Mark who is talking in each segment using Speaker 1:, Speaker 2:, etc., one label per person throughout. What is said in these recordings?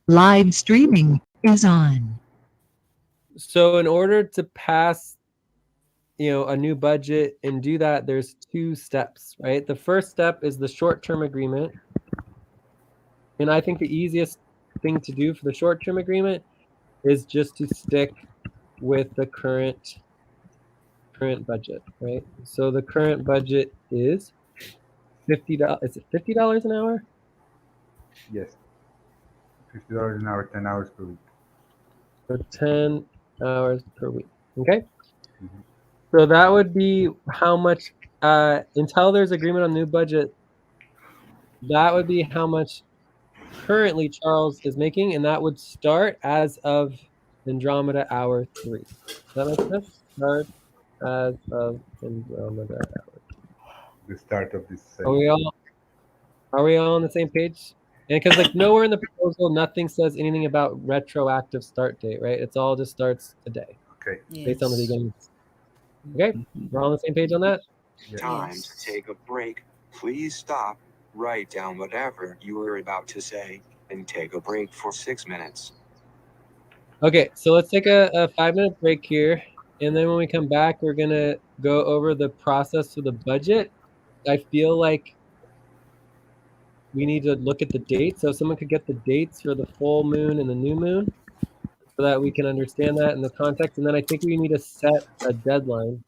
Speaker 1: Live streaming is on.
Speaker 2: So in order to pass, a new budget and do that, there's two steps, right? The first step is the short-term agreement. And I think the easiest thing to do for the short-term agreement is just to stick with the current budget, right? So the current budget is $50. Is it $50 an hour?
Speaker 3: Yes. $50 an hour, 10 hours per week.
Speaker 2: For 10 hours per week. Okay?
Speaker 3: Mhm.
Speaker 2: So that would be how much, until there's agreement on new budget, that would be how much currently Charles is making, and that would start as of Andromeda hour 3. Does that make sense? Start as of Andromeda.
Speaker 3: The start of this
Speaker 2: Are we
Speaker 3: segment.
Speaker 2: all on the same page? And because like nowhere in the proposal, nothing says anything about retroactive start date, right? It's all just starts today
Speaker 3: Okay.
Speaker 2: based on the
Speaker 4: Yes.
Speaker 2: beginning. Okay, we're all on the same page on that.
Speaker 3: Yeah.
Speaker 5: Time to
Speaker 4: Yes.
Speaker 5: take a break. Please stop, write down whatever you were about to say, and take a break for 6 minutes.
Speaker 2: Okay, so let's take a 5-minute break here, and then when we come back, we're gonna go over the process for the budget. I feel like we need to look at the dates. So if someone could get the dates for the full moon and the new moon so that we can understand that in the context. And then I think we need to set a deadline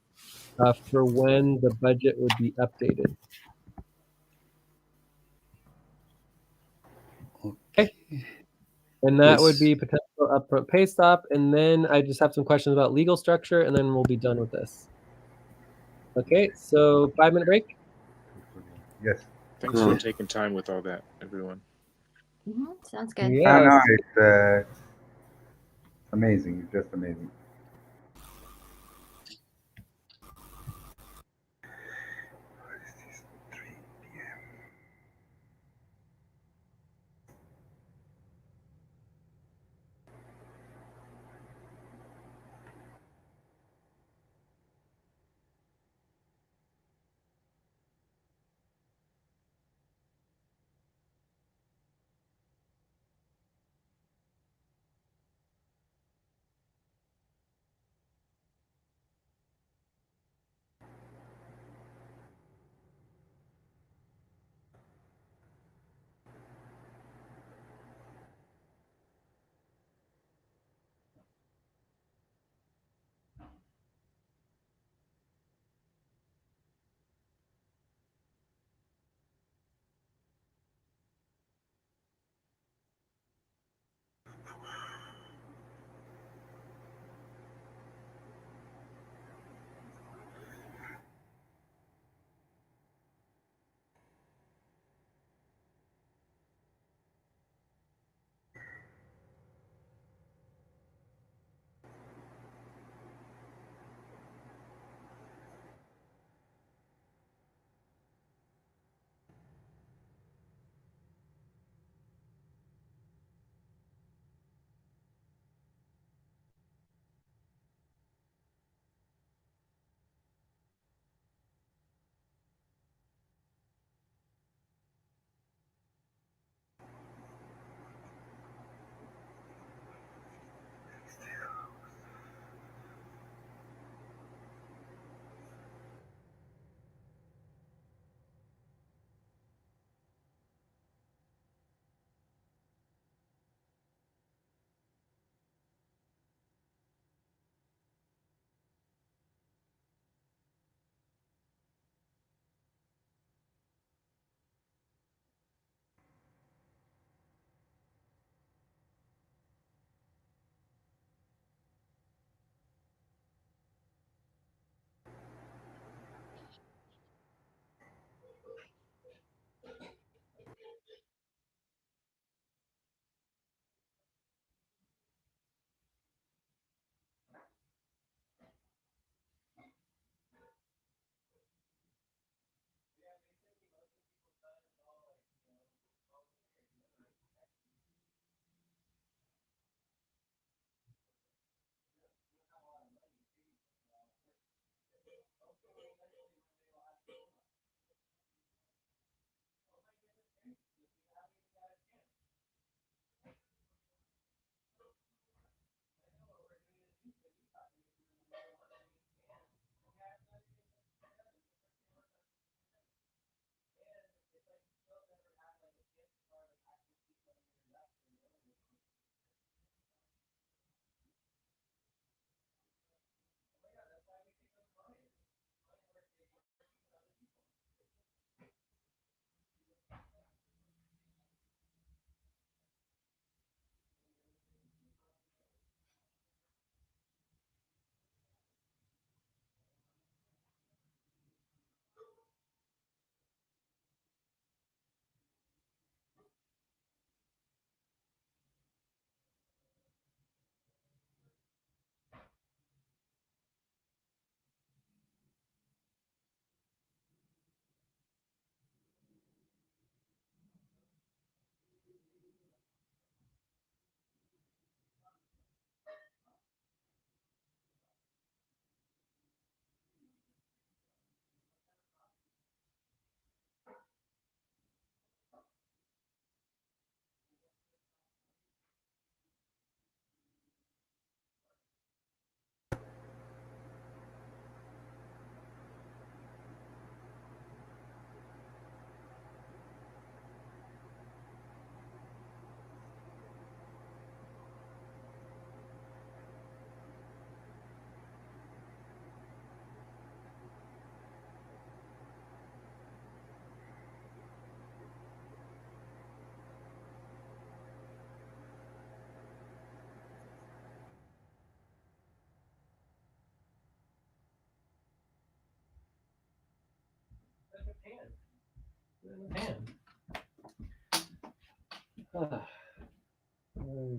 Speaker 2: for when the budget would be updated. Okay. And that would be potential upfront pay stop. And then I just have some questions about legal structure, and then we'll be done with this. Okay, so 5-minute break.
Speaker 3: Yes.
Speaker 6: Thanks for taking time with all that, everyone.
Speaker 7: Sounds good.
Speaker 2: Yeah.
Speaker 3: No, it's amazing. It's just amazing. What is this? 3 p.m.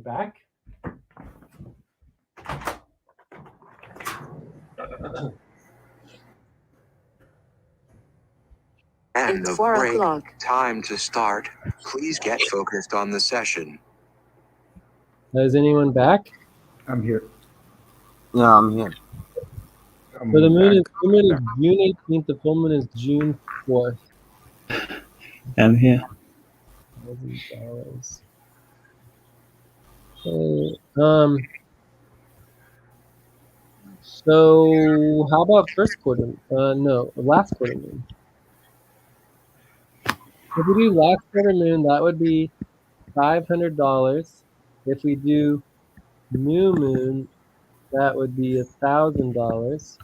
Speaker 2: Back.
Speaker 5: End
Speaker 4: It's
Speaker 5: of
Speaker 4: 4
Speaker 5: break.
Speaker 4: o'clock.
Speaker 5: Time to start. Please get focused on the session.
Speaker 2: Is anyone back?
Speaker 3: I'm here.
Speaker 8: Yeah, I'm here.
Speaker 3: I'm
Speaker 2: So the moon
Speaker 3: back.
Speaker 2: is June 18th. The full moon is June 4th.
Speaker 9: I'm here.
Speaker 2: $1,000. So how about first quarter? No, last quarter moon. If we do last quarter moon, that would be $500. If we do new moon, that would be $1,000.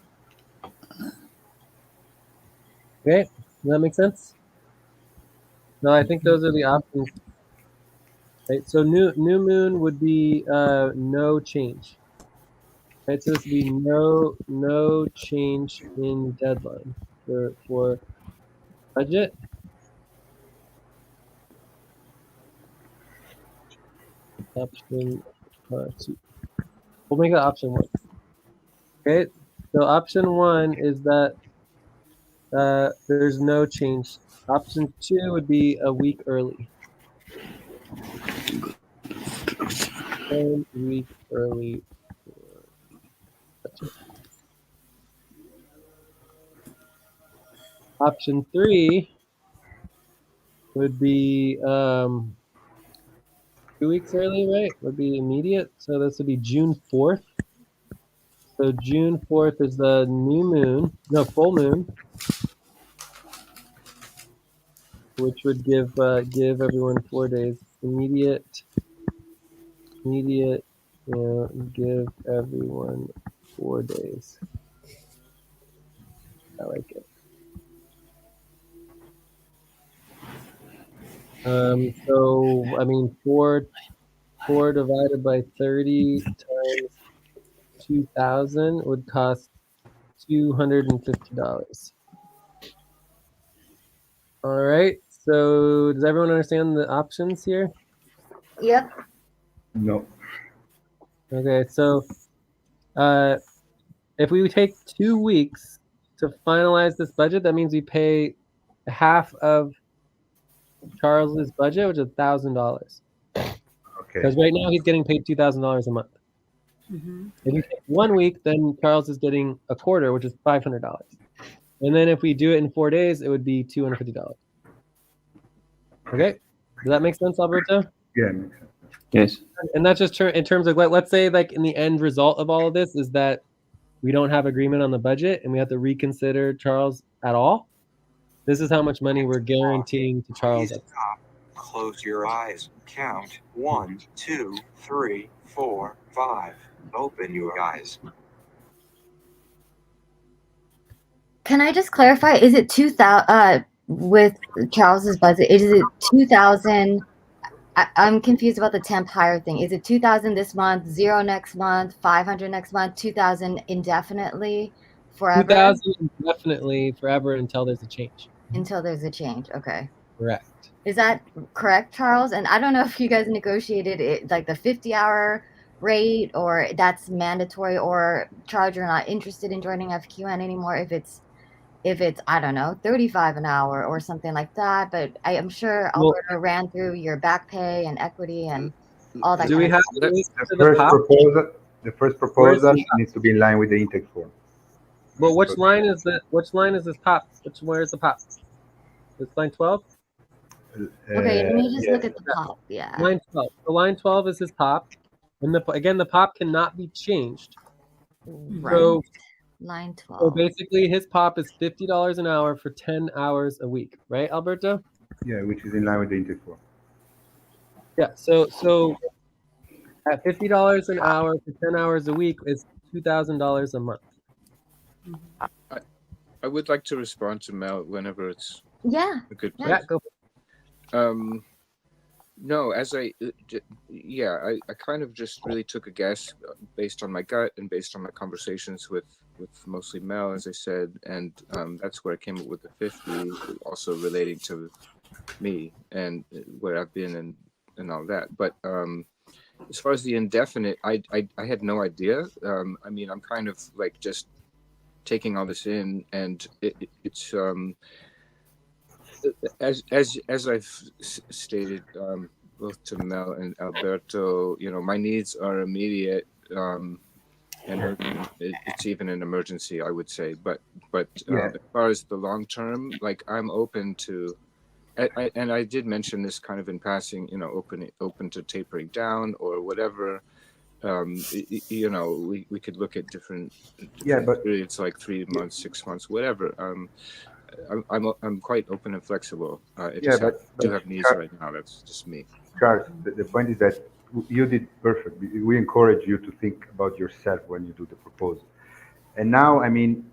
Speaker 2: Okay, does that make sense? No, I think those are the options. Right, so new moon would be no change. Right, so this would be no change in deadline for budget. Option 2. We'll make it option 1. Okay, so option 1 is that there's no change. Option 2 would be a week early. 1 week early. Option 3 would be 2 weeks early, right? Would be immediate. So this would be June 4th. So June 4th is the new moon, no, full moon, which would give everyone 4 days. Immediate, give everyone 4 days. I like it. So I mean 4 divided by 30 times 2,000 would cost $250. All right. So does everyone understand the options here?
Speaker 7: Yep.
Speaker 3: No.
Speaker 2: Okay. So if we take 2 weeks to finalize this budget, that means we pay half of Charles's budget, which is $1,000.
Speaker 3: Okay.
Speaker 2: Because right now he's getting paid $2,000 a month.
Speaker 7: Mm-hmm.
Speaker 2: If we take 1 week, then Charles is getting a quarter, which is $500. And then if we do it in 4 days, it would be $250. Okay, does that make sense, Alberto?
Speaker 3: Yeah, it makes sense.
Speaker 9: Yes.
Speaker 2: And that's just in terms of, let's say, like, in the end result of all of this is that we don't have agreement on the budget and we have to reconsider Charles at all. This is how much money we're guaranteeing to Charles.
Speaker 5: Please stop. Close your eyes. Count 1, 2, 3, 4, 5. Open your eyes.
Speaker 7: Can I just clarify? Is it 2,000 with Charles's budget? Is it 2,000? I'm confused about the temp hire thing. Is it 2,000 this month, 0 next month, 500 next month, 2,000 indefinitely, forever?
Speaker 2: 2,000 indefinitely forever until there's a change.
Speaker 7: Until there's a change. Okay.
Speaker 2: Correct.
Speaker 7: Is that correct, Charles? And I don't know if you guys negotiated it like the 50-hour rate, or that's mandatory, or Charles, you're not interested in joining FQN anymore if it's I don't know, 35 an hour or something like that. But I am sure Alberto ran through your back pay and equity and all that.
Speaker 2: Do we have
Speaker 3: The first proposal needs to be in line with the intake form.
Speaker 2: Well, which line is this pop? Where's the pop? It's line 12?
Speaker 7: Okay, let me just
Speaker 3: yes.
Speaker 7: look at the pop. Yeah.
Speaker 2: Line 12. So line 12 is his pop. And the pop cannot be changed.
Speaker 7: Right.
Speaker 2: So
Speaker 7: line 12.
Speaker 2: So basically his pop is $50 an hour for 10 hours a week, right, Alberto?
Speaker 3: Yeah, which is in line with the intake form.
Speaker 2: Yeah, so at $50 an hour for 10 hours a week is $2,000 a month.
Speaker 6: I would like to respond to Mel whenever it's
Speaker 7: Yeah.
Speaker 6: a good
Speaker 7: Yeah.
Speaker 6: place.
Speaker 2: Yeah, go.
Speaker 6: No, as I kind of just really took a guess based on my gut and based on my conversations with with mostly Mel, as I said, and that's where I came up with the 50, also relating to me and where I've been and all that. But as far as the indefinite, I had no idea. I mean, I'm kind of like just taking all this in, and it's as I've stated both to Mel and Alberto, you know, my needs are immediate, and it's even an emergency, I would say. But
Speaker 3: Yeah.
Speaker 6: as far as the long term, like I'm open to. And I did mention this kind of in passing, you know, open to tapering down or whatever. You know, we could look at different
Speaker 3: but
Speaker 6: periods, like 3 months, 6 months, whatever. I'm quite open and flexible. I
Speaker 3: yeah,
Speaker 6: just
Speaker 3: but
Speaker 6: have needs
Speaker 3: Charles,
Speaker 6: right now. That's just me.
Speaker 3: Charles, the point is that you did perfect. We encourage you to think about yourself when you do the proposal. And now, I mean,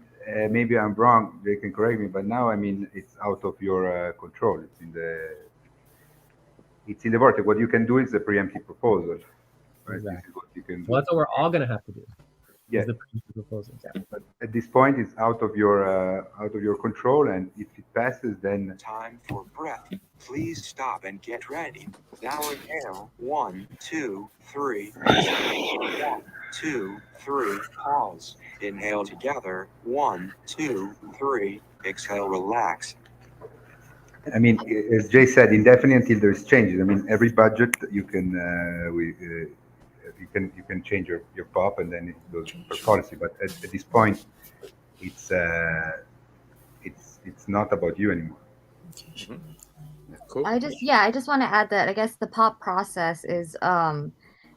Speaker 3: maybe I'm wrong. They can correct me, but now, I mean, it's out of your control. It's in the vortex. What you can do is a preemptive proposal, right?
Speaker 2: Exactly.
Speaker 3: This is what you can do.
Speaker 2: Well, that's what we're all going to have to do.
Speaker 3: Yeah.
Speaker 2: Is the preemptive proposals. Yeah.
Speaker 3: But at this point, it's out of your control, and if it passes, then
Speaker 5: Time for breath. Please stop and get ready. Now inhale. 1, 2, 3. Exhale. 1, 2, 3. Pause. Inhale together. 1, 2, 3. Exhale. Relax.
Speaker 3: I mean, as Jay said, indefinite until there's changes. I mean, every budget you can you can change your POP, and then it goes per policy. But at this point, it's not about you anymore.
Speaker 6: Cool.
Speaker 7: I just want to add that I guess the POP process is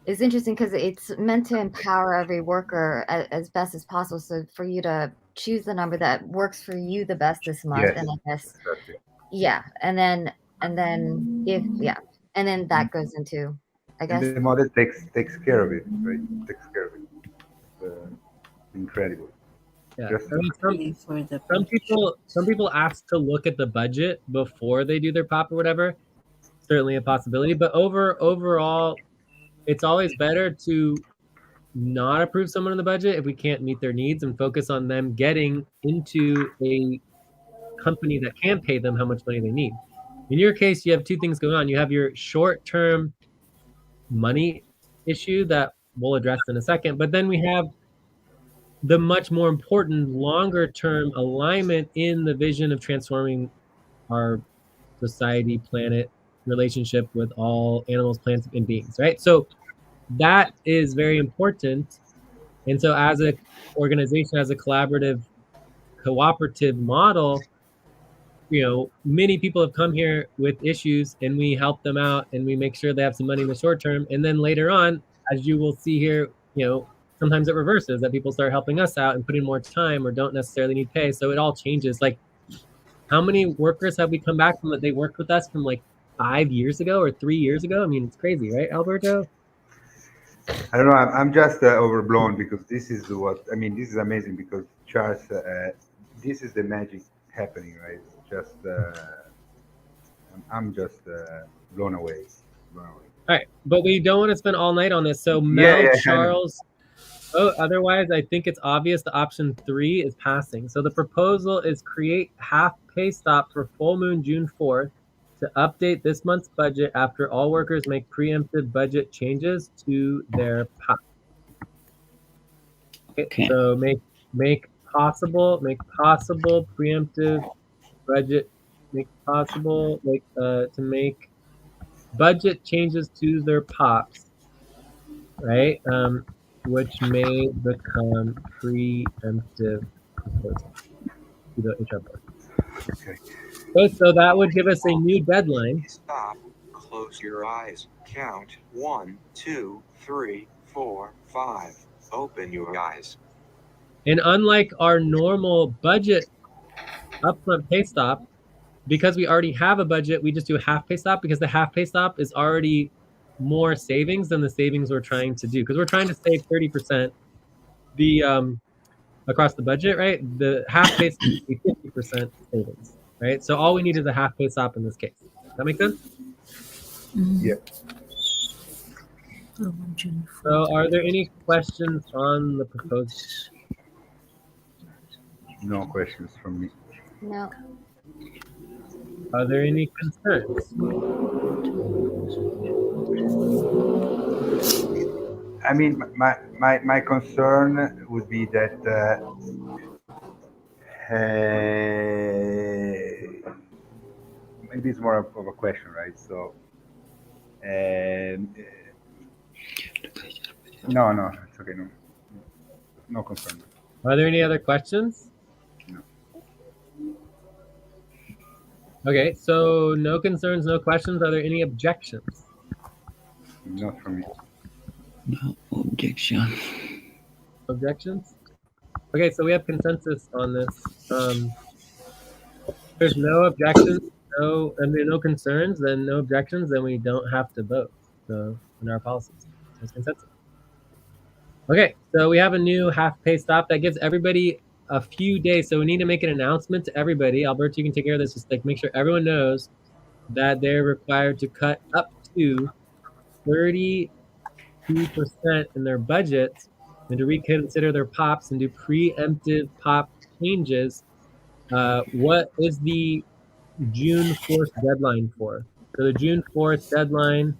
Speaker 7: interesting because it's meant to empower every worker as best as possible. So for you to choose the number that works for you the best this month,
Speaker 3: Yes,
Speaker 7: and I guess
Speaker 3: exactly.
Speaker 7: and then that goes into, I guess.
Speaker 3: And the model takes care of it, right? Takes care of it. It's incredible.
Speaker 2: Yeah.
Speaker 3: Just
Speaker 2: I mean, some people ask to look at the budget before they do their POP or whatever. Certainly a possibility, but overall, it's always better to not approve someone in the budget if we can't meet their needs and focus on them getting into a company that can pay them how much money they need. In your case, you have two things going on. You have your short-term money issue that we'll address in a second, but then we have the much more important longer-term alignment in the vision of transforming our society, planet, relationship with all animals, plants, and beings, right? So that is very important. And so as an organization, as a collaborative, cooperative model, you know, many people have come here with issues and we help them out and we make sure they have some money in the short term. And then later on, as you will see here, you know, sometimes it reverses, that people start helping us out and put in more time or don't necessarily need pay. So it all changes. Like, how many workers have we come back from that they worked with us from like 5 years ago or 3 years ago? I mean, it's crazy, right, Alberto?
Speaker 3: I don't know. I'm just overblown because this is what I mean. This is amazing because Charles, this is the magic happening, right? It's just I'm just blown away. Blown away.
Speaker 2: All right, but we don't want to spend all night on this. So Mel, Charles. Oh, otherwise, I think it's obvious the option 3 is passing. So the proposal is create half pay stop for full moon June 4th to update this month's budget after all workers make preemptive budget changes to their POP. Okay. So make possible preemptive budget, make possible to make budget changes to their POPs, right? Which may become preemptive proposal to the HR board. Okay, so that would give us a new deadline.
Speaker 5: Stop. Close your eyes. Count 1, 2, 3, 4, 5. Open your eyes.
Speaker 2: And unlike our normal budget upfront pay stop, because we already have a budget, we just do a half pay stop because the half pay stop is already more savings than the savings we're trying to do, because we're trying to save 30% across the budget, right? The half pay stop is 50% savings, right? So all we need is a half pay stop in this case. Does that make sense?
Speaker 3: Yeah.
Speaker 2: So are there any questions on the proposal?
Speaker 3: No questions from me.
Speaker 7: No.
Speaker 2: Are there any concerns?
Speaker 3: I mean, my concern would be that maybe it's more of a question, right? So, no, it's okay. No concern.
Speaker 2: Are there any other questions?
Speaker 3: No.
Speaker 2: Okay, so no concerns, no questions. Are there any objections?
Speaker 3: Not from me.
Speaker 9: No objection.
Speaker 2: Objections? Okay, so we have consensus on this. There's no objections, no concerns, then no objections, then we don't have to vote. So in our policies, so it's consensus. Okay, so we have a new half-pay stop that gives everybody a few days. So we need to make an announcement to everybody. Alberto, you can take care of this. Just like make sure everyone knows that they're required to cut up to 32% in their budget and to reconsider their POPs and do preemptive POP changes. What is the June 4th deadline for? So the June 4th deadline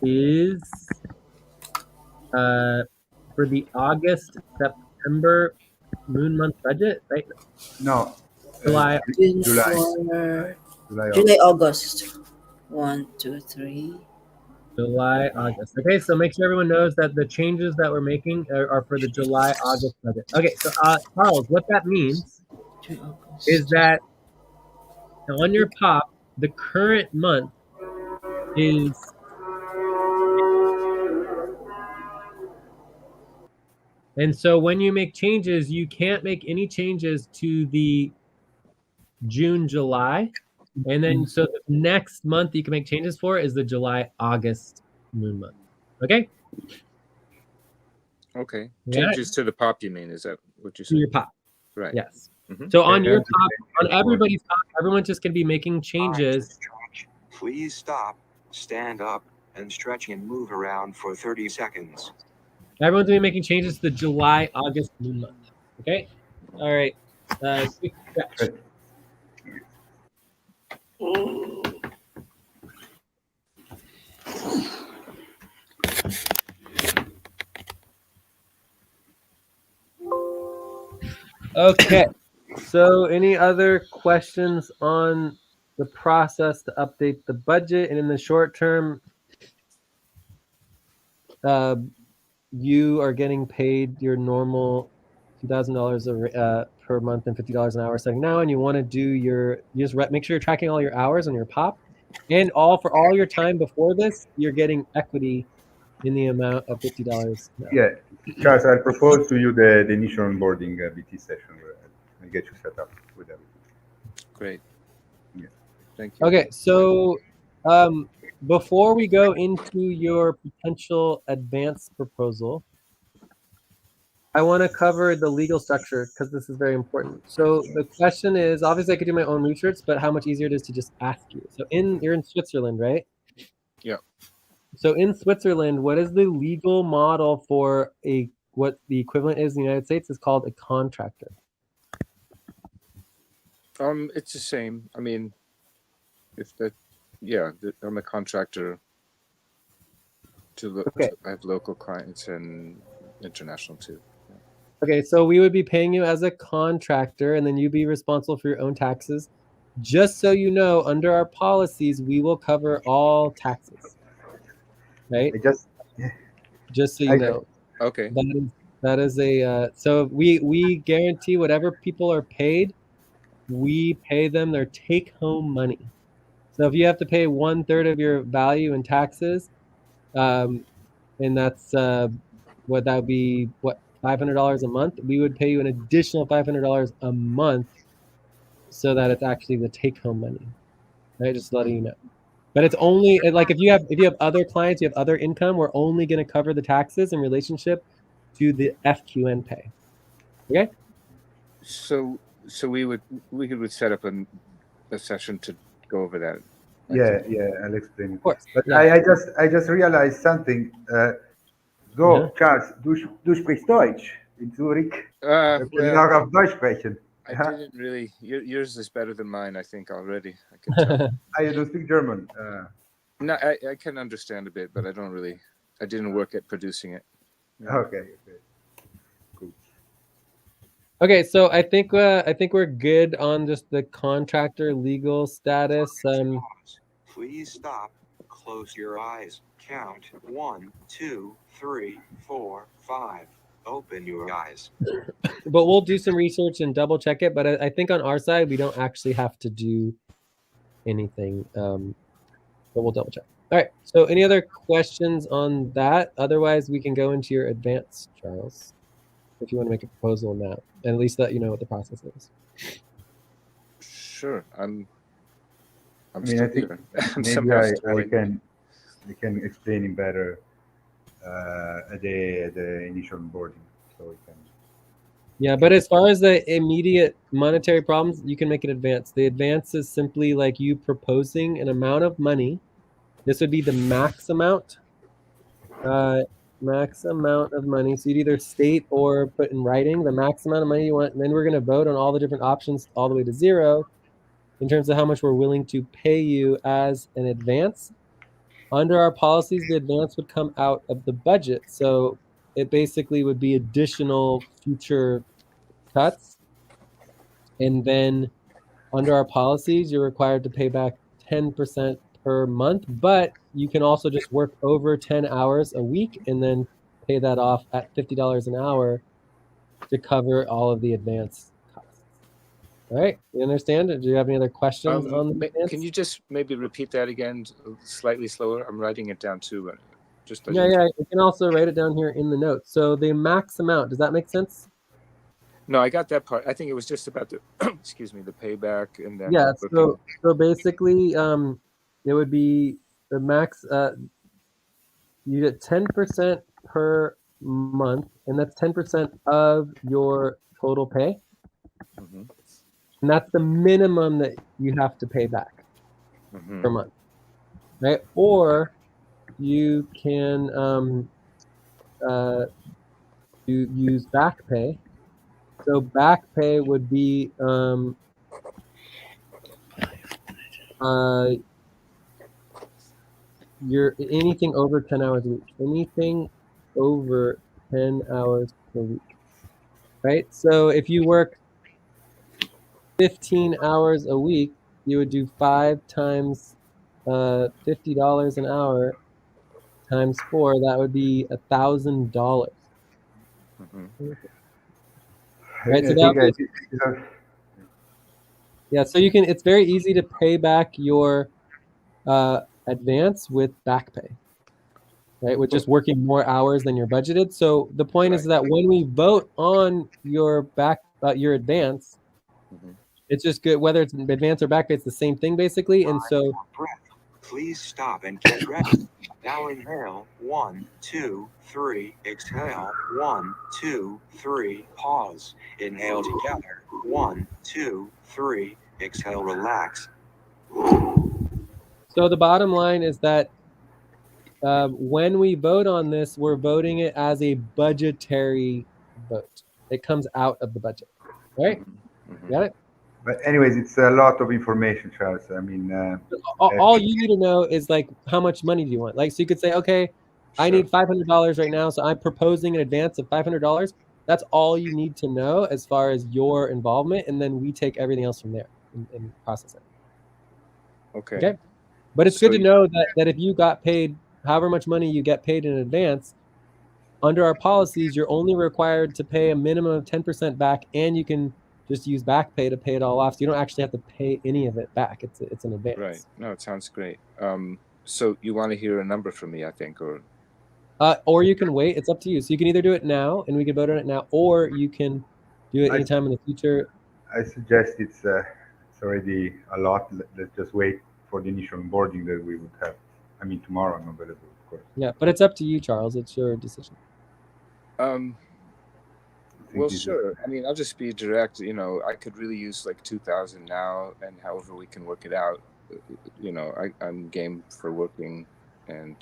Speaker 2: is for the August, September moon month budget, right?
Speaker 3: No.
Speaker 2: July.
Speaker 4: July, August. 1, 2, 3.
Speaker 2: July, August. Okay, so make sure everyone knows that the changes that we're making are for the July, August budget. Okay, so Charles, what that means is that on your POP, the current month is and so when you make changes, you can't make any changes to the June, July. And then so the next month you can make changes for is the July, August moon month. Okay?
Speaker 6: Okay.
Speaker 2: Yeah.
Speaker 6: Changes to the POP, you mean? Is that what you
Speaker 2: To
Speaker 6: said?
Speaker 2: your POP.
Speaker 6: Right.
Speaker 2: Yes.
Speaker 6: Mhm.
Speaker 2: So on your POP, on everybody's POP, everyone's just gonna be making
Speaker 5: Time to
Speaker 2: changes.
Speaker 5: stretch. Please stop, stand up, and stretch and move around for 30 seconds.
Speaker 2: Everyone's gonna be making changes to the July, August moon month. Okay? All right. Quick stretch. Okay. So any other questions on the process to update the budget? And in the short term, you are getting paid your normal $2,000 per month and $50 an hour starting now, and you want to do you just make sure you're tracking all your hours on your POP, and for all your time before this, you're getting equity in the amount of $50.
Speaker 3: Yeah, Charles, I'll propose to you the initial onboarding BT session where I'll get you set up with everything.
Speaker 6: Great.
Speaker 3: Yeah.
Speaker 6: Thank you.
Speaker 2: Okay, so before we go into your potential advance proposal, I want to cover the legal structure because this is very important. So the question is, obviously I could do my own research, but how much easier it is to just ask you. So you're in Switzerland, right?
Speaker 6: Yeah.
Speaker 2: So in Switzerland, what is the legal model for what the equivalent is in the United States is called a contractor?
Speaker 6: It's the same. I mean, I'm a contractor
Speaker 2: Okay.
Speaker 6: I have local clients and international too.
Speaker 2: Okay, so we would be paying you as a contractor, and then you'd be responsible for your own taxes. Just so you know, under our policies, we will cover all taxes. Right? Just so you know.
Speaker 6: Okay.
Speaker 2: That is so we guarantee whatever people are paid, we pay them their take-home money. So if you have to pay 1/3 of your value in taxes, and that's what that would be, $500 a month, we would pay you an additional $500 a month so that it's actually the take-home money, right? Just letting you know. But it's only like if you have other clients, you have other income, we're only going to cover the taxes in relationship to the FQN pay. Okay?
Speaker 6: So we would set up a session to go over that.
Speaker 3: Yeah, I'll explain.
Speaker 2: Of course.
Speaker 3: But
Speaker 2: Yeah.
Speaker 3: I just realized something. Charles, du sprichst Deutsch in Zurich. Wir können auch auf Deutsch sprechen.
Speaker 6: I didn't really. Yours is better than mine, I think, already. I can tell.
Speaker 3: You don't speak German.
Speaker 6: No, I can understand a bit, but I don't really. I didn't work at producing it.
Speaker 3: Okay. Cool.
Speaker 2: Okay, so I think we're good on just the contractor legal status.
Speaker 5: Pause. Please stop. Close your eyes. Count 1, 2, 3, 4, 5. Open your eyes.
Speaker 2: But we'll do some research and double check it. But I think on our side we don't actually have to do anything. But we'll double check. All right. So any other questions on that? Otherwise, we can go into your advance, Charles, if you want to make a proposal on that, and at least let you know what the process is.
Speaker 6: Sure, I'm
Speaker 3: I mean,
Speaker 6: still
Speaker 3: I think
Speaker 6: here. I'm
Speaker 3: maybe
Speaker 6: somehow
Speaker 3: I
Speaker 6: still in.
Speaker 3: can explain it better at the initial onboarding, so we can.
Speaker 2: Yeah, but as far as the immediate monetary problems, you can make an advance. The advance is simply like you proposing an amount of money. This would be the max amount. Max amount of money. So you'd either state or put in writing the max amount of money you want. And then we're going to vote on all the different options all the way to 0 in terms of how much we're willing to pay you as an advance. Under our policies, the advance would come out of the budget. So it basically would be additional future cuts. And then under our policies, you're required to pay back 10% per month, but you can also just work over 10 hours a week and then pay that off at $50 an hour to cover all of the advance costs. All right, you understand? Do you have any other questions on the advance?
Speaker 6: Can you just maybe repeat that again, slightly slower? I'm writing it down too, but just
Speaker 2: Yeah. You can also write it down here in the notes. So the max amount, does that make sense?
Speaker 6: No, I got that part. I think it was just about the excuse me, the payback and then
Speaker 2: yeah. So basically, it would be the max. You get 10% per month, and that's 10% of your total pay.
Speaker 6: Mm-hmm.
Speaker 2: And that's the minimum that you have to pay back per month, right? Or you can you use back pay. So back pay would be your anything over 10 hours a week. Anything over 10 hours per week, right? So if you work 15 hours a week, you would do 5 times $50 an hour times 4. That would be $1,000. Right. So yeah. So you can. It's very easy to pay back your advance with back pay. Right, with just working more hours than you're budgeted. So the point is that when we vote on your your advance, it's just good whether it's advance or back pay. It's the same thing basically. And so,
Speaker 5: please stop and get ready. Now inhale 1, 2, 3. Exhale 1, 2, 3. Pause. Inhale together 1, 2, 3. Exhale. Relax.
Speaker 2: So the bottom line is that when we vote on this, we're voting it as a budgetary vote. It comes out of the budget, right? Got it?
Speaker 3: But anyways, it's a lot of information, Charles. I mean,
Speaker 2: all you need to know is like how much money do you want? Like, so you could say, okay, I need $500 right now, so I'm proposing an advance of $500. That's all you need to know as far as your involvement, and then we take everything else from there and process it. Okay. But it's good to know that if you got paid however much money you get paid in advance, under our policies, you're only required to pay a minimum of 10% back, and you can just use back pay to pay it all off. So you don't actually have to pay any of it back. It's an advance.
Speaker 6: Right. No, it sounds great. So you want to hear a number from me, I think, or
Speaker 2: you can wait. It's up to you. So you can either do it now, and we can vote on it now, or you can do it anytime in the future.
Speaker 3: I suggest it's already a lot. Let's just wait for the initial onboarding that we would have. I mean, tomorrow I'm available, of course.
Speaker 2: Yeah, but it's up to you, Charles. It's your decision.
Speaker 6: Well, sure. I mean, I'll just be direct. You know, I could really use like 2,000 now, and however we can work it out. You know, I'm game for working and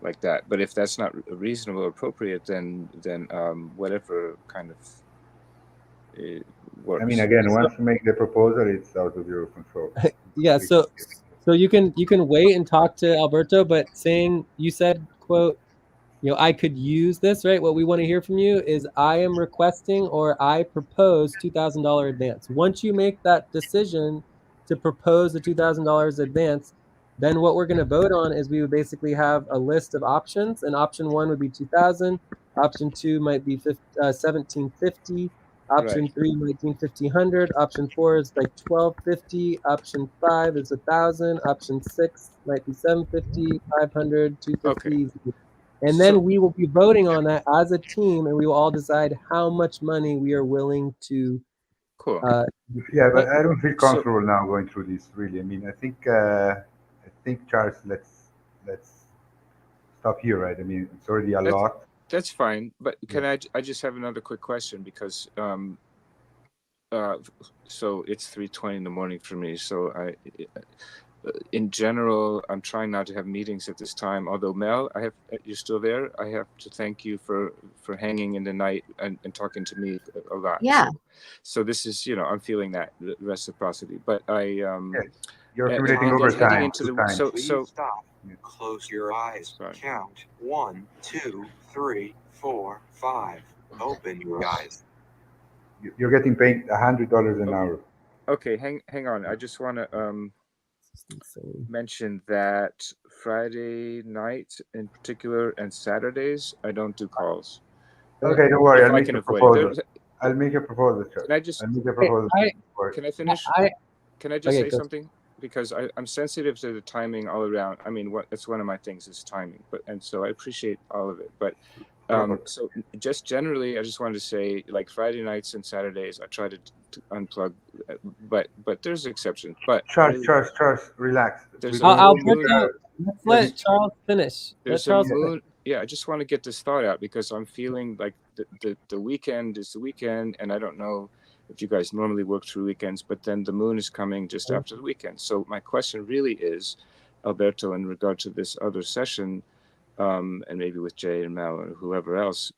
Speaker 6: like that. But if that's not reasonable or appropriate, then whatever kind of works.
Speaker 3: I mean, again, once you make the proposal, it's out of your control.
Speaker 2: Yeah, so you can wait and talk to Alberto, but saying, you said, quote, I could use this, right? What we want to hear from you is I am requesting or I propose $2,000 advance. Once you make that decision to propose the $2,000 advance, then what we're going to vote on is we would basically have a list of options, and option 1 would be 2,000, option 2 might be 1,750, option 3 might be 1,500, option 4 is like 1,250, option 5 is 1,000, option 6 might be 750, 500, 250.
Speaker 6: Okay.
Speaker 2: And then we will be voting on that as a team, and we will all decide how much money we are willing to.
Speaker 6: Cool.
Speaker 3: Yeah, but I don't feel comfortable now going through this. Really, I mean, I think Charles, let's stop here, right? I mean, it's already a lot.
Speaker 6: That's fine, but can I just have another quick question, because so it's 3:20 in the morning for me, so in general, I'm trying not to have meetings at this time. Although Mel, you're still there. I have to thank you for hanging in the night and talking to me a lot.
Speaker 7: Yeah.
Speaker 6: So this is, I'm feeling that reciprocity. But
Speaker 3: you're accumulating overtime.
Speaker 5: Please stop. Close your eyes. Count 1, 2, 3, 4, 5. Open your eyes.
Speaker 3: You're getting paid $100 an hour.
Speaker 6: Okay, hang on. I just want to mention that Friday night in particular and Saturdays I don't do calls.
Speaker 3: Okay, don't worry. I'll make a proposal.
Speaker 6: I'll
Speaker 3: make a proposal.
Speaker 6: Can I just?
Speaker 3: I'll make a proposal.
Speaker 6: Can I finish? Can I just say something? Because I'm sensitive to the timing all around. I mean, it's one of my things is timing, and so I appreciate all of it. But so just generally, I just wanted to say, like Friday nights and Saturdays, I try to unplug, but there's exceptions. But
Speaker 3: Charles, relax.
Speaker 2: Alberto, let's let Charles finish.
Speaker 6: There's a moon. Yeah, I just want to get this thought out because I'm feeling like the weekend is the weekend, and I don't know if you guys normally work through weekends, but then the moon is coming just after the weekend. So my question really is, Alberto, in regard to this other session, and maybe with Jay and Mel or whoever else,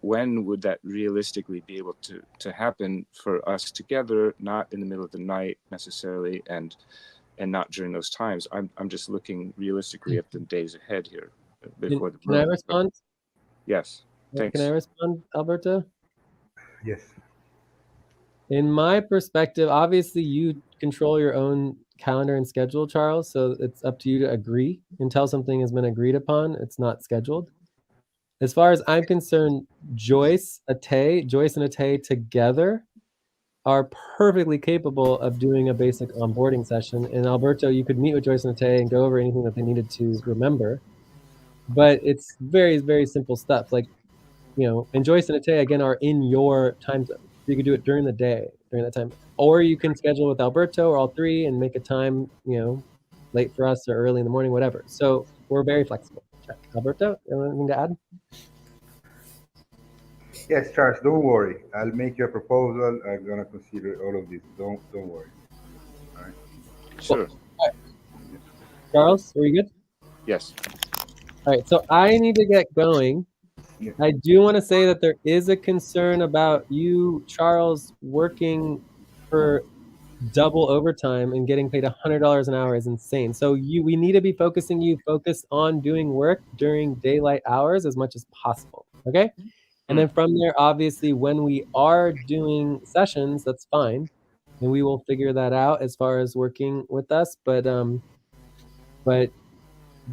Speaker 6: when would that realistically be able to happen for us together, not in the middle of the night necessarily, and not during those times? I'm just looking realistically at the days ahead here. Before the
Speaker 2: Can I respond?
Speaker 6: Yes. Thanks.
Speaker 2: Can I respond, Alberto?
Speaker 3: Yes.
Speaker 2: In my perspective, obviously you control your own calendar and schedule, Charles, so it's up to you to agree. Until something has been agreed upon, it's not scheduled. As far as I'm concerned, Joyce and Atay together are perfectly capable of doing a basic onboarding session. And Alberto, you could meet with Joyce and Atay and go over anything that they needed to remember. But it's very, very simple stuff. Like, and Joyce and Atay, again, are in your time zone. You could do it during the day, during that time. Or you can schedule with Alberto or all three and make a time, late for us or early in the morning, whatever. So we're very flexible. Check. Alberto, anything to add?
Speaker 3: Yes, Charles, don't worry. I'll make you a proposal. I'm going to consider all of this. Don't worry. All right.
Speaker 6: Sure.
Speaker 2: All right. Charles, are you good?
Speaker 6: Yes.
Speaker 2: All right, so I need to get going. Yeah. I do want to say that there is a concern about you, Charles, working for double overtime and getting paid $100 an hour is insane. So we need to be focused on doing work during daylight hours as much as possible, okay? And then from there, obviously, when we are doing sessions, that's fine. And we will figure that out as far as working with us. But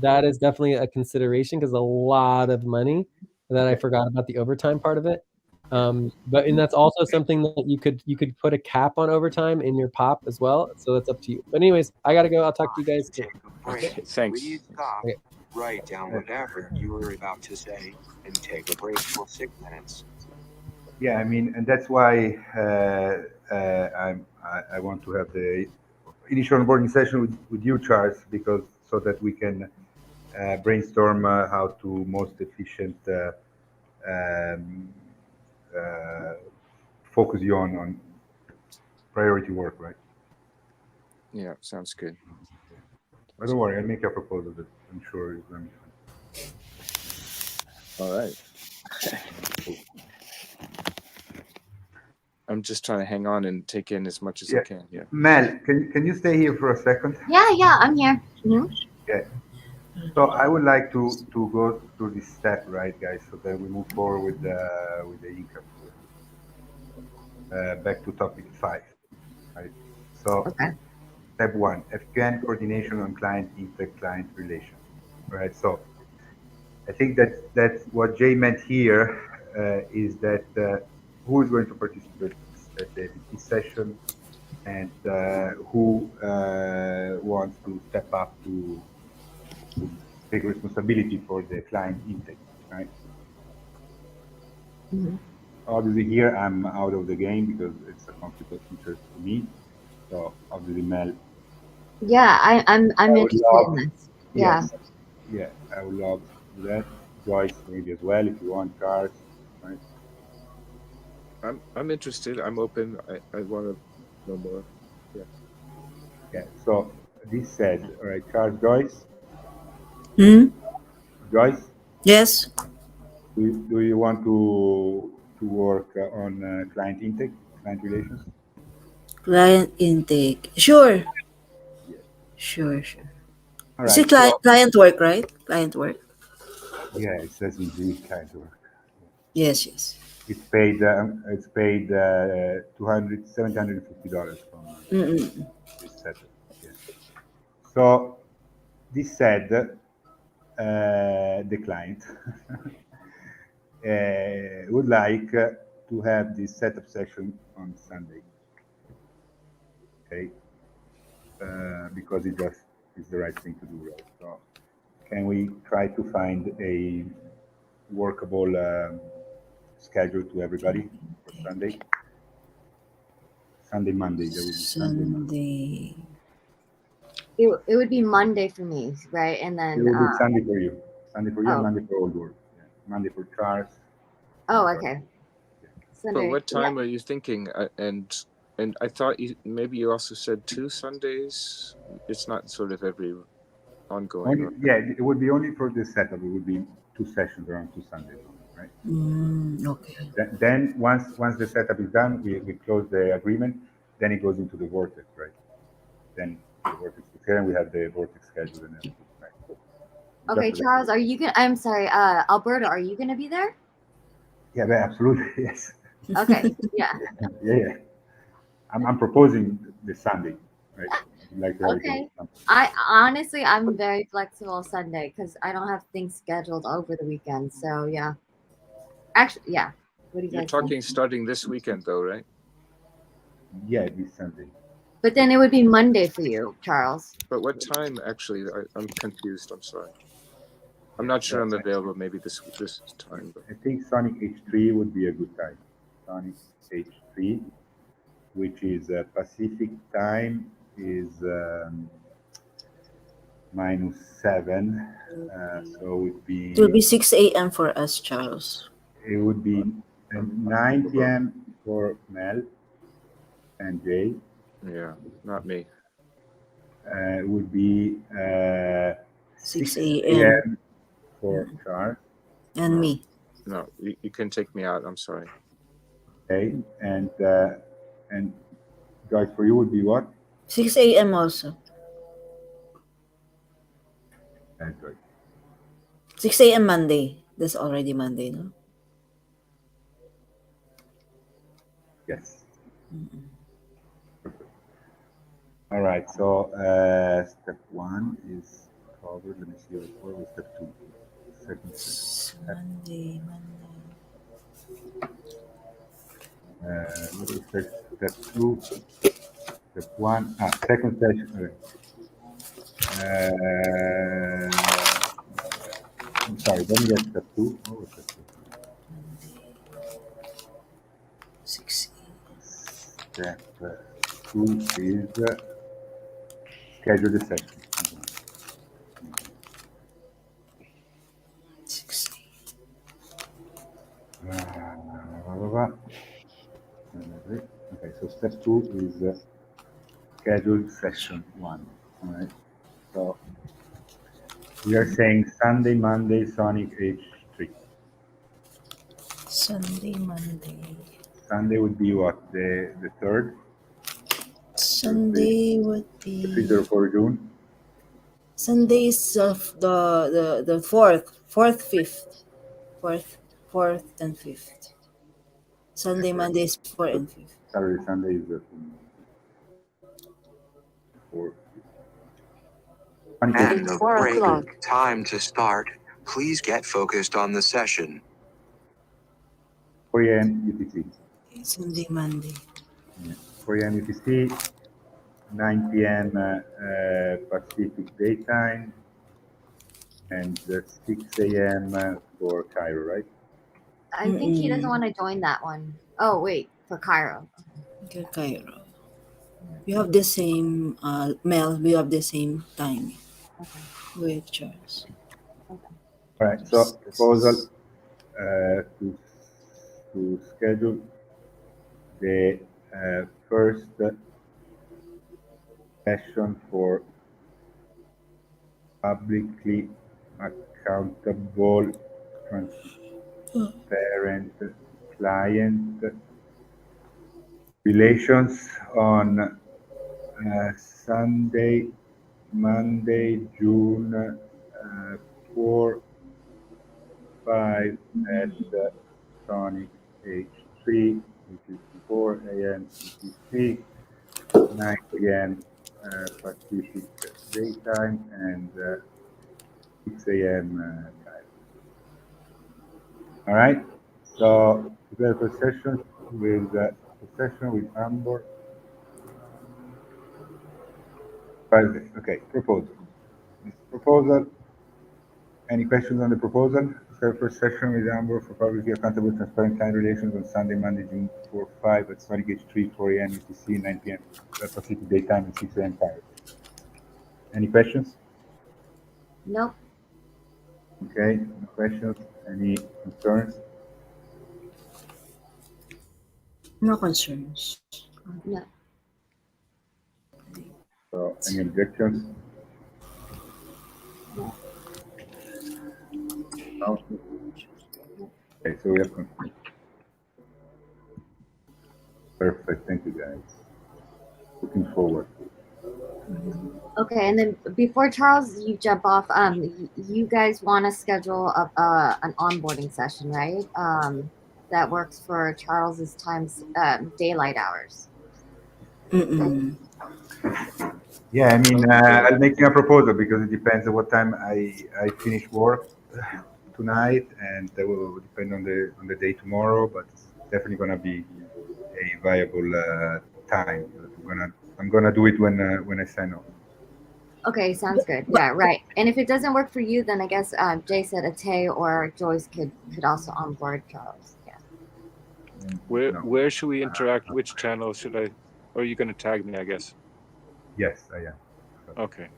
Speaker 2: that is definitely a consideration because a lot of money that I forgot about the overtime part of it. And that's also something that you could put a cap on overtime in your POP as well. So it's up to you. But anyways, I gotta go. I'll talk to you guys soon.
Speaker 6: Thanks.
Speaker 5: Please stop, write down whatever you were about to say, and take a break for 6 minutes.
Speaker 3: Yeah, I mean, and that's why I want to have the initial onboarding session with you, Charles, because so that we can brainstorm how to most efficient focus you on priority work, right?
Speaker 6: Yeah, sounds good.
Speaker 3: But don't worry, I'll make a proposal that I'm sure is going to be fine.
Speaker 6: All right. I'm just trying to hang on and take in as much as I
Speaker 3: Yeah.
Speaker 6: can. Yeah.
Speaker 3: Mel, can you stay here for a second?
Speaker 7: Yeah, I'm here.
Speaker 3: Yeah. So I would like to go through this step, right, guys, so that we move forward with the income. Back to topic 5, right? So
Speaker 7: Okay.
Speaker 3: step 1, FQN coordination on client inter-client relation, right? So I think that's what Jay meant here is that who is going to participate at the AVT session and who wants to step up to take responsibility for the client intake, right?
Speaker 7: Mhm.
Speaker 3: Obviously here I'm out of the game because it's a conflict of interest for me. So obviously Mel.
Speaker 7: Yeah, I'm
Speaker 3: I would
Speaker 7: interested
Speaker 3: love,
Speaker 7: in this. Yeah.
Speaker 3: yes, yeah, I would love to do that. Joyce maybe as well if you want, Charles, right?
Speaker 6: I'm interested. I'm open. I want to know more. Yeah.
Speaker 3: Yeah. So this said, all right, Charles, Joyce,
Speaker 4: Hmm?
Speaker 3: Joyce,
Speaker 4: Yes.
Speaker 3: do you want to work on client intake, client relations?
Speaker 4: Client intake. Sure.
Speaker 3: Yeah.
Speaker 4: Sure.
Speaker 3: All
Speaker 4: Is
Speaker 3: right.
Speaker 4: it
Speaker 3: So
Speaker 4: client work, right? Client work.
Speaker 3: yeah, it says indeed client work.
Speaker 4: Yes.
Speaker 3: It's paid. It's paid $750 from
Speaker 4: Mm-mm.
Speaker 3: this setup. Yeah. So this said, the client would like to have this setup session on Sunday. Okay, because it just is the right thing to do, right? So can we try to find a workable schedule to everybody for Sunday? Sunday, Monday. There will be Sunday, Monday.
Speaker 4: Sunday.
Speaker 7: It would be Monday for me, right? And
Speaker 3: It
Speaker 7: then
Speaker 3: will be Sunday for you. Sunday for you and
Speaker 7: oh.
Speaker 3: Monday for all work. Yeah. Monday for Charles.
Speaker 7: Oh, okay.
Speaker 6: But
Speaker 7: Sunday.
Speaker 6: what time are you thinking? And I thought maybe you also said 2 Sundays. It's not sort of every ongoing.
Speaker 3: Only, yeah, it would be only for this setup. It would be 2 sessions around 2 Sundays, right?
Speaker 4: Okay.
Speaker 3: Then once the setup is done, we close the agreement. Then it goes into the vortex, right? Then the vortex is here, and we have the vortex schedule and everything, right?
Speaker 7: Okay, Charles, are you gonna? I'm sorry, Alberto, are you gonna be there?
Speaker 3: Yeah, absolutely, yes.
Speaker 7: Okay, yeah.
Speaker 3: Yeah. I'm proposing this Sunday, right? I'd like to have
Speaker 7: Okay.
Speaker 3: it
Speaker 7: I'm very flexible Sunday because I don't have things scheduled over the weekend. So yeah. Actually, yeah. What do you
Speaker 6: You're
Speaker 7: guys
Speaker 6: talking
Speaker 7: think?
Speaker 6: starting this weekend, though, right?
Speaker 3: Yeah, this Sunday.
Speaker 7: But then it would be Monday for you, Charles.
Speaker 6: But what time actually? I'm confused. I'm sorry. I'm not sure I'm available. Maybe this time. But
Speaker 3: I think Sonic H3 would be a good time. Sonic H3, which is Pacific time, is -7. So it would be.
Speaker 4: It will be 6 a.m. for us, Charles.
Speaker 3: It would be 9 p.m. for Mel and Jay.
Speaker 6: Yeah, not me.
Speaker 3: It would be
Speaker 4: 6
Speaker 3: 6
Speaker 4: a.m.
Speaker 3: a.m. for Charles.
Speaker 4: And me.
Speaker 6: No, you can take me out. I'm sorry.
Speaker 3: Okay, and Joyce, for you would be what?
Speaker 4: 6 a.m. also.
Speaker 3: And Joyce.
Speaker 4: 6 a.m. Monday. That's already Monday, no?
Speaker 3: Yes. All right. So step 1 is covered. Let me see what was step 2. Second step.
Speaker 4: Monday.
Speaker 3: What is step 2? Step 1. Second session. I'm sorry. Let me get step 2. What was step 2?
Speaker 4: 6
Speaker 3: Step 2 is schedule the session.
Speaker 4: 6
Speaker 3: Okay, so step 2 is schedule session 1. All right. So we are saying Sunday, Monday, Sonic H3.
Speaker 4: Sunday, Monday.
Speaker 3: Sunday would be what? The 3rd?
Speaker 4: Sunday would be
Speaker 3: The 5th or June?
Speaker 4: Sundays of the 4th, 4th and 5th. Sunday, Mondays 4 and 5th.
Speaker 3: Saturday, Sunday is the 4th.
Speaker 5: And the break. Time to start. Please get focused on the session.
Speaker 3: 4 a.m. UTC.
Speaker 4: Sunday, Monday.
Speaker 3: 4 a.m. UTC, 9 p.m. Pacific daytime, and 6 a.m. For Cairo, right?
Speaker 7: I think he doesn't want to join that one. Oh, wait, for Cairo.
Speaker 4: Okay, Cairo. We have the same, Mel, we have the same time with Charles.
Speaker 3: All right, so proposal to schedule the first session for publicly accountable, transparent client relations on Sunday, Monday, June 4, 5 at Sonic H3, which is 4 a.m. UTC, 9 p.m. Pacific daytime, and 6 a.m. time. All right. So prepare for session with Ambor. Okay. Proposal. Any questions on the proposal? First session with Ambor for publicly accountable transparent client relations on Sunday, Monday, June 4, 5 at Sonic H3, 4 a.m. UTC, 9 p.m. Pacific daytime, and 6 a.m. time. Any questions?
Speaker 7: Nope.
Speaker 3: Okay, no questions. Any concerns?
Speaker 4: No concerns.
Speaker 7: No.
Speaker 3: So, any objections?
Speaker 7: No.
Speaker 3: No? Okay, so we have confirmed. Perfect, thank you guys. Looking forward.
Speaker 7: Okay, and then before Charles, you jump off. You guys want to schedule an onboarding session, right? That works for Charles's times, daylight hours.
Speaker 3: Yeah, I mean, I'll make you a proposal because it depends on what time I finish work tonight, and that will depend on the day tomorrow. But it's definitely gonna be a viable time. I'm gonna do it when I sign off.
Speaker 7: Okay, sounds good. Yeah, right. And if it doesn't work for you, then I guess Jay said Ate or Joyce could also onboard Charles. Yeah.
Speaker 6: Where should we interact? Which channel should I? Or are you going to tag me? I guess.
Speaker 3: Yes, I am.
Speaker 6: Okay.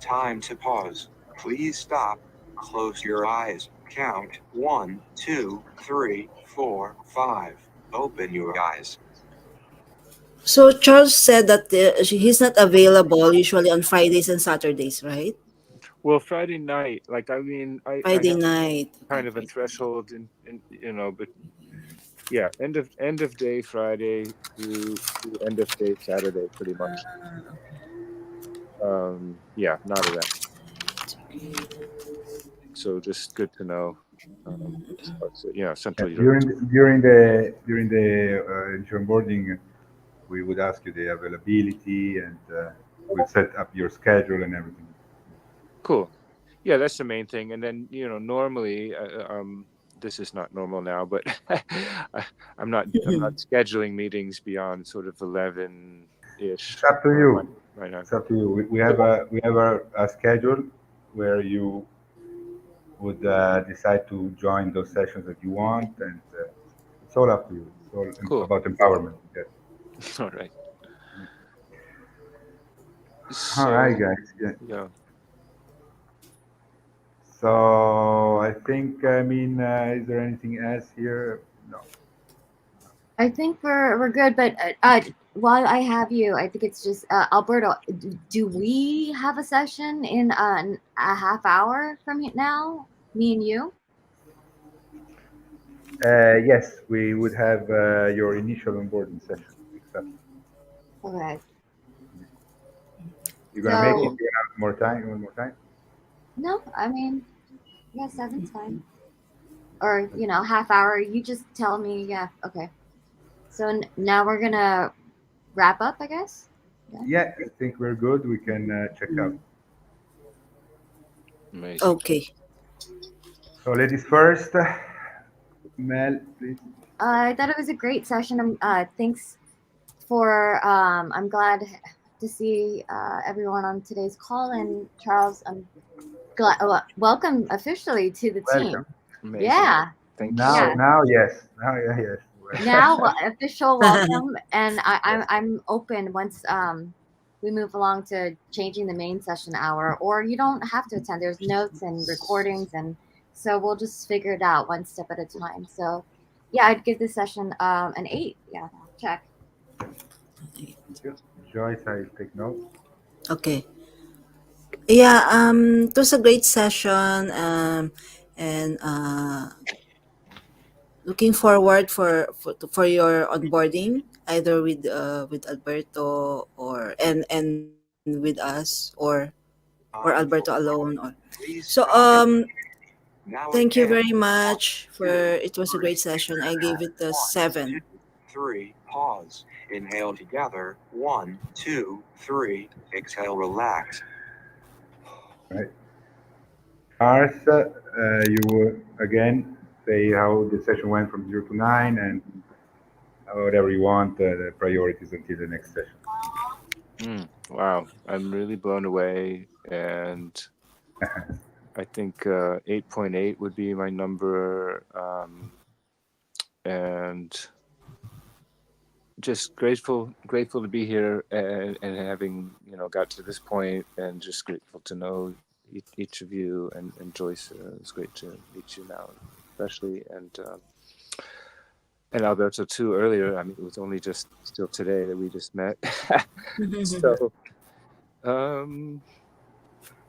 Speaker 5: Time to pause. Please stop. Close your eyes. Count 1, 2, 3, 4, 5. Open your eyes.
Speaker 4: So Charles said that he's not available usually on Fridays and Saturdays, right?
Speaker 6: Well, Friday night, like I mean, I
Speaker 4: Friday
Speaker 6: have
Speaker 4: night.
Speaker 6: kind of a threshold, in but yeah, end of day Friday to end of day Saturday, pretty much. Yeah, not of that. So just good to know. Central Europe.
Speaker 3: During the onboarding, we would ask you the availability, and we'll set up your schedule and everything.
Speaker 6: Cool. Yeah, that's the main thing. And then normally, this is not normal now, but I'm not scheduling meetings beyond sort of 11-ish.
Speaker 3: It's up to you.
Speaker 6: Right now.
Speaker 3: It's up to you. We have a schedule where you would decide to join those sessions that you want, and it's all up to you. It's all
Speaker 6: cool.
Speaker 3: About empowerment. Yes.
Speaker 6: All right.
Speaker 3: All right, guys. Yeah. So I think, is there anything else here? No.
Speaker 7: I think we're good, but while I have you, I think it's just Alberto. Do we have a session in a half hour from now? Me and you.
Speaker 3: Yes, we would have your initial onboarding session. Exactly.
Speaker 7: Okay.
Speaker 3: You're gonna make it.
Speaker 7: So
Speaker 3: You have more time. One more time.
Speaker 7: no, I mean, yeah, 7's fine. Or half hour. You just tell me. Yeah. Okay. So now we're gonna wrap up, I guess.
Speaker 3: Yeah, I think we're good. We can check out.
Speaker 6: Amazing.
Speaker 4: Okay.
Speaker 3: So, ladies first. Mel, please.
Speaker 7: I thought it was a great session. Thanks for. I'm glad to see everyone on today's call, and Charles, I'm glad. Welcome officially to the team.
Speaker 3: Welcome.
Speaker 6: Amazing.
Speaker 7: Yeah.
Speaker 6: Thank you.
Speaker 3: Now,
Speaker 7: Yeah.
Speaker 3: now, yes. Now, yeah, yes.
Speaker 7: Now official welcome, and I'm open once we move along to changing the main session hour, or you don't have to attend. There's notes and recordings, and so we'll just figure it out one step at a time. So yeah, I'd give this session an 8. Yeah, check.
Speaker 3: Thank you. Joyce, I take notes.
Speaker 4: Okay. Yeah, it was a great session, and looking forward for your onboarding, either with Alberto and with us, or Alberto alone. Or
Speaker 5: Please
Speaker 4: so
Speaker 5: stop and now
Speaker 4: thank you
Speaker 5: again.
Speaker 4: very much for
Speaker 5: 2,
Speaker 4: it was a
Speaker 5: 3.
Speaker 4: great session. I gave it a 7.
Speaker 5: 2, 3. Pause. Inhale together. 1, 2, 3. Exhale. Relax.
Speaker 3: Right. Ars, you will again say how the session went from 0 to 9 and whatever you want, the priorities until the next session.
Speaker 6: Wow, I'm really blown away, and I think 8.8 would be my number, and just grateful to be here and having got to this point, and just grateful to know each of you, and Joyce. It's great to meet you now, especially, and Alberto too earlier. I mean, it was only just still today that we just met. So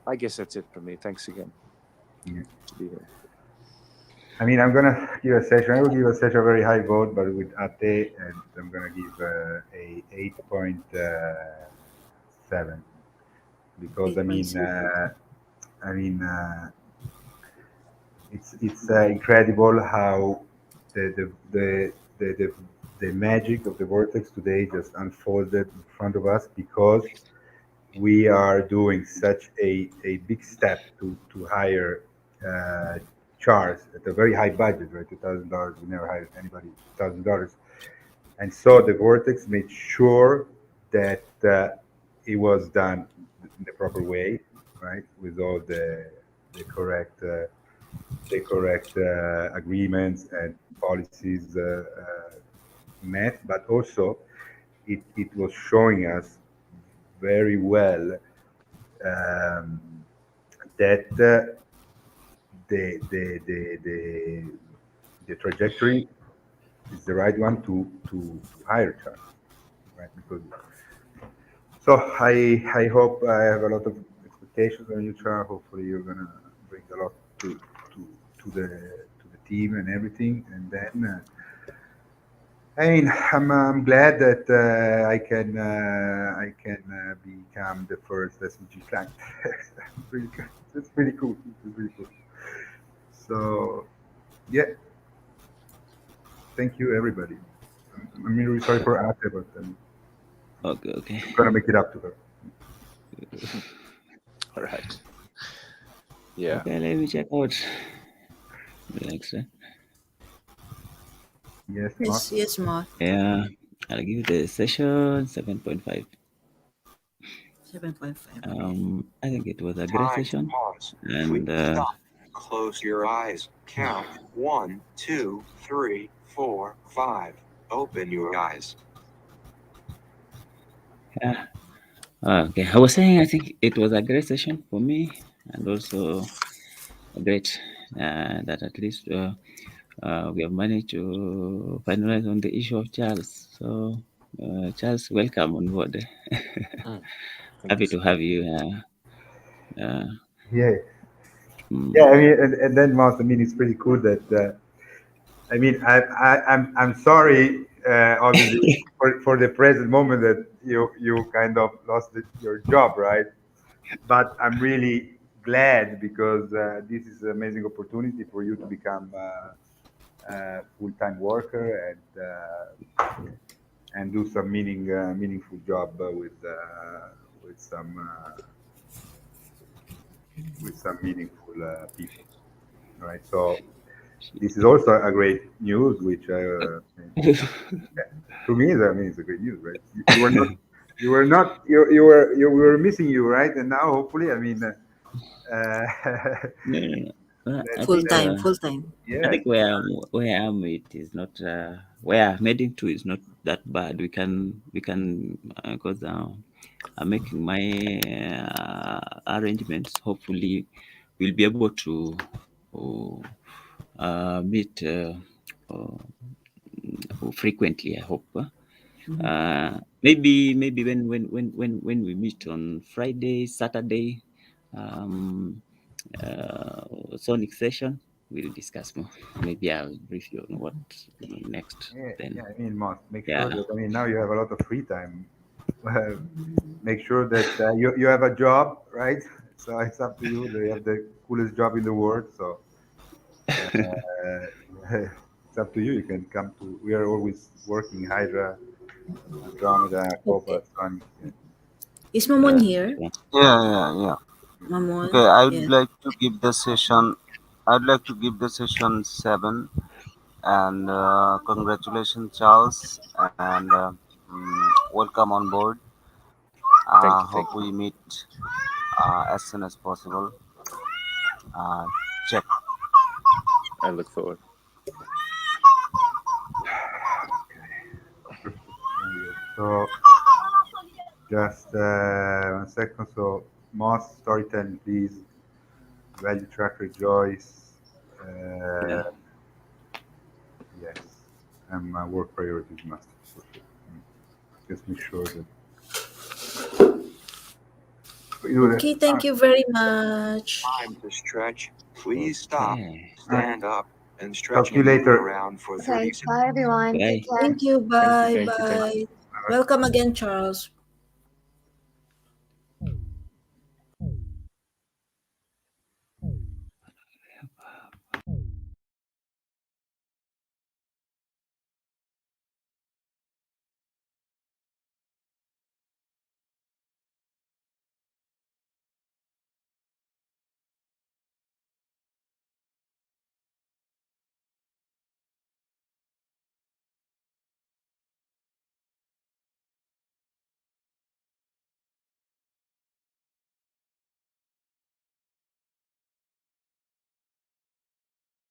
Speaker 6: I guess that's it for me. Thanks again to be here.
Speaker 3: I mean, I'm gonna give a session. I will give a session a very high vote, but with Ate, and I'm gonna give a 8.7 because I mean,
Speaker 4: 8.7.
Speaker 3: it's incredible how the magic of the vortex today just unfolded in front of us because we are doing such a big step to hire Charles at a very high budget, right? $2,000. We never hired anybody $2,000, and so the vortex made sure that it was done in the proper way, right? With all the correct agreements and policies met, but also it was showing us very well that the trajectory is the right one to hire Charles, right? Because so I hope I have a lot of expectations on you, Charles. Hopefully you're gonna bring a lot to the team and everything, and then. I mean, I'm glad that I can become the first SVG client. Pretty good. It's pretty cool. It's really cool. So, yeah. Thank you, everybody. I'm really sorry for Ate, but
Speaker 9: Okay.
Speaker 3: I'm gonna make it up to her.
Speaker 6: All right. Yeah.
Speaker 9: Okay, let me check out. Relax.
Speaker 3: Yes, Mark.
Speaker 4: Yes, Mark.
Speaker 9: Yeah, I'll give the session 7.5.
Speaker 4: 7.5.
Speaker 9: I think it was a great
Speaker 5: Time.
Speaker 9: session,
Speaker 5: Pause.
Speaker 9: and
Speaker 5: Please stop. Close your eyes. Count. 1, 2, 3, 4, 5. Open your eyes.
Speaker 9: yeah. Okay, I was saying I think it was a great session for me, and also great that at least we have managed to finalize on the issue of Charles. So, Charles, welcome on board. Happy to have you.
Speaker 3: Yeah.
Speaker 9: Mm.
Speaker 3: Yeah, I mean, and then, Mouse, I mean, it's pretty cool that I mean, I'm sorry, obviously, for the present moment that you kind of lost your job, right? But I'm really glad because this is an amazing opportunity for you to become a full-time worker and do some meaningful job with some meaningful people, right? So this is also a great news, which to me, I mean, it's a great news, right? You were not, you were missing you, right? And now, hopefully, I mean,
Speaker 9: No, no, no. I
Speaker 4: Full
Speaker 9: think
Speaker 4: time, full time.
Speaker 9: I think
Speaker 3: yes,
Speaker 9: where I'm it is not where I'm heading to is not that bad. We can because I'm making my arrangements. Hopefully, we'll be able to meet frequently. I hope. Maybe when we meet on Friday, Saturday, Sonic session, we'll discuss more. Maybe I'll brief you on what next. Then,
Speaker 3: I mean, must make sure
Speaker 9: yeah.
Speaker 3: that I mean now you have a lot of free time. Make sure that you have a job, right? So it's up to you. They have the coolest job in the world, so it's up to you. You can come to. We are always working Hydra, Andromeda,
Speaker 4: Okay.
Speaker 3: Cobra, Sun.
Speaker 4: Is Mamon here?
Speaker 8: Yeah.
Speaker 4: Mamon?
Speaker 8: Okay, I'd
Speaker 4: Yes.
Speaker 8: like to give the session. I'd like to give the session 7, and congratulations, Charles, and welcome on board.
Speaker 6: Thank
Speaker 8: Hope
Speaker 6: you.
Speaker 8: we meet as soon as possible. Check.
Speaker 6: I look forward.
Speaker 3: So just 1 second. So Moss storytelling, please. Value tracker, Joyce.
Speaker 9: Yeah.
Speaker 3: Yes, and my work priorities master for sure. Just make sure that we do
Speaker 4: Okay,
Speaker 3: that.
Speaker 4: thank you very much.
Speaker 5: Time to stretch. Please stop,
Speaker 9: Okay.
Speaker 5: stand up, and
Speaker 3: Talk
Speaker 5: stretch
Speaker 3: to you
Speaker 5: and move
Speaker 3: later.
Speaker 5: around for
Speaker 7: Okay,
Speaker 5: 30 seconds.
Speaker 7: bye everyone.
Speaker 9: Bye.
Speaker 7: Take care.
Speaker 4: Thank you. Bye.
Speaker 6: Thank you.
Speaker 4: Bye. Welcome again, Charles.